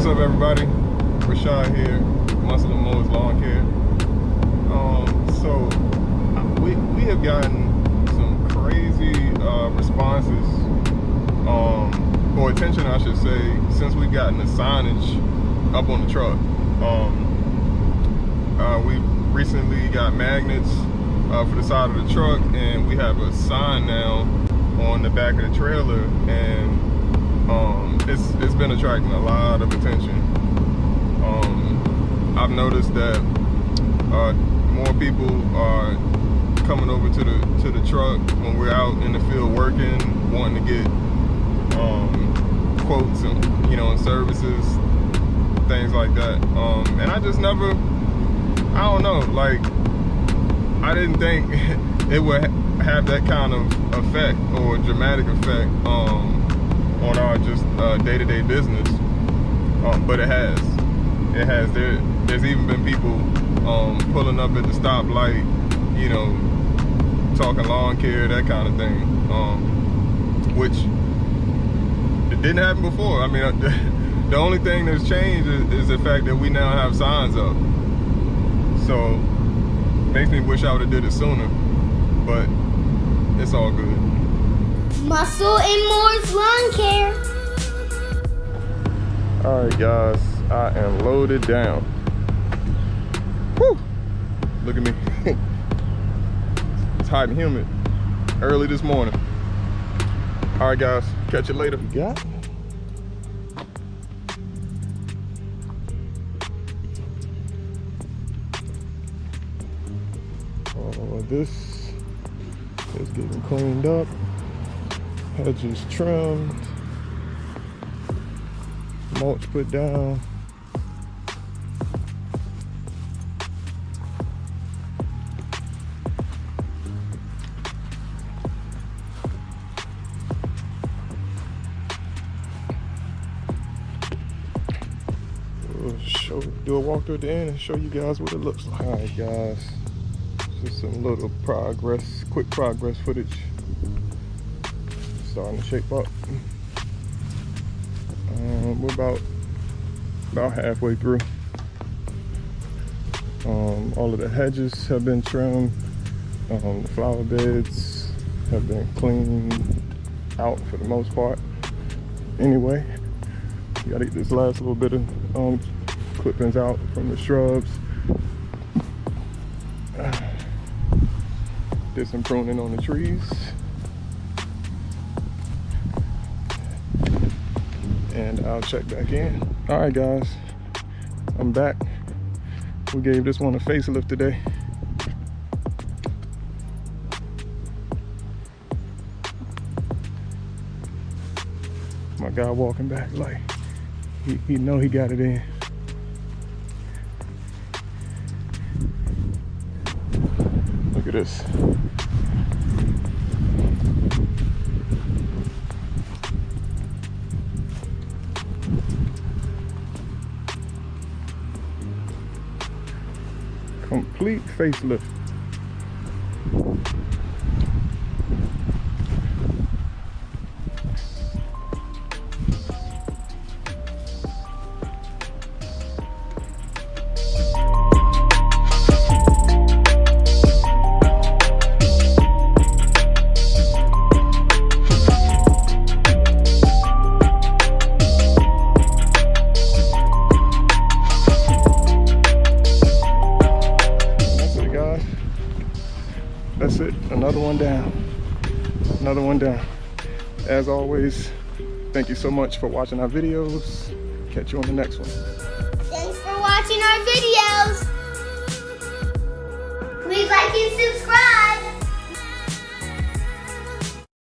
What's up, everybody? Rashad here, Muscle and Mowers Lawn Care. So we have gotten some crazy responses, or attention, I should say, since we've gotten the signage up on the truck. We recently got magnets for the side of the truck, and we have a sign now on the back of the trailer, and it's been attracting a lot of attention. I've noticed that more people are coming over to the truck when we're out in the field working, wanting to get quotes and and services, things like that. And I just never, I don't know, like, I didn't think it would have that kind of effect or dramatic effect on our just day-to-day business, but it has. It has. There's even been people pulling up at the stoplight, talking lawn care, that kind of thing, which it didn't happen before. I mean, the only thing that's changed is the fact that we now have signs up. So makes me wish I would have did it sooner, but it's all good. Muscle and Mowers Lawn Care. All right, guys, I am loaded down. Woo! Look at me. It's hot and humid early this morning. All right, guys, catch you later. You got? This is getting cleaned up, hedges trimmed, mulch put down. We'll do a walkthrough at the end and show you guys what it looks like. All right, guys. Just some little quick progress footage. Starting to shape up. We're about halfway through. All of the hedges have been trimmed. The flower beds have been cleaned out for the most part. Anyway, you gotta get this last little bit of clippings out from the shrubs. Did some pruning on the trees, and I'll check back in. All right, guys, I'm back. We gave this one a facelift today. My guy walking back like he know he got it in. Look at this. Complete facelift. That's it, another one down. Another one down. As always, thank you so much for watching our videos. Catch you on the next one. Thanks for watching our videos.